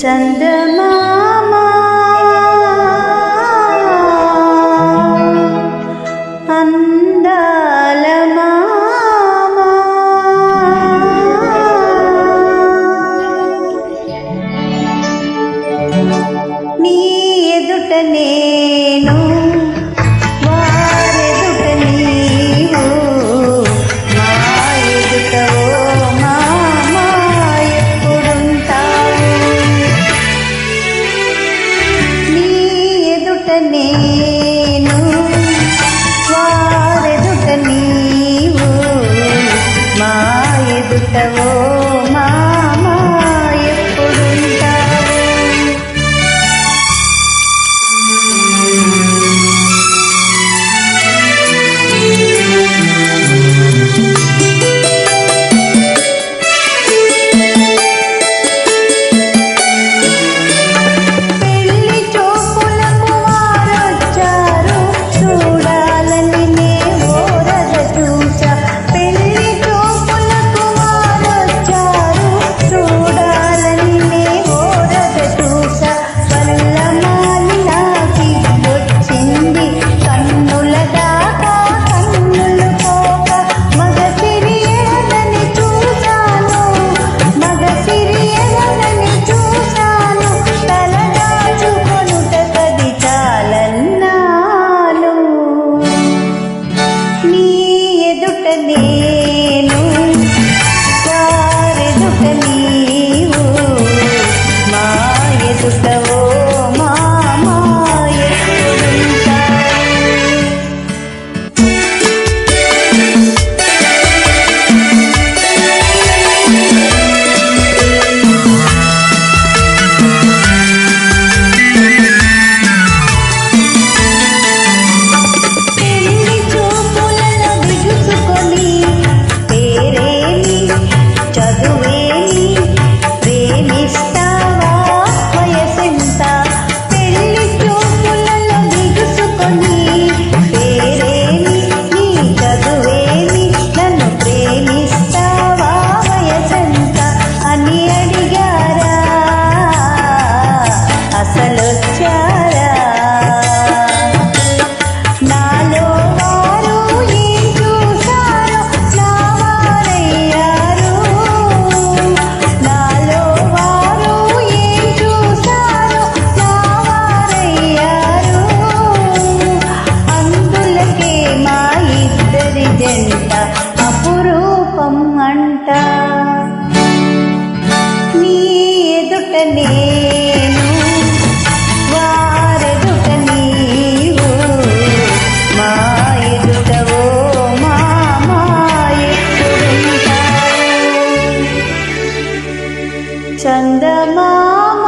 చందమామ అందాల మామ నీ ఎదుట నేను వారెదుట నీవు మా ఎదుట ఓ మామ ఎప్పుడుంటావు నీ ఎదుట నేను వారెదుట నీవు మా ఎదుట ఓ మామ ఎప్పుడుంటావు నేను వారెదుట నీవు మా ఎదుట ఓ మామ ఎప్పుడుంటావు అపురూపం అంట నీ ఎదుట నేను వారెదుట నీవు మా ఎదుట ఓ మామ ఎప్పుడుంటావు చందమామ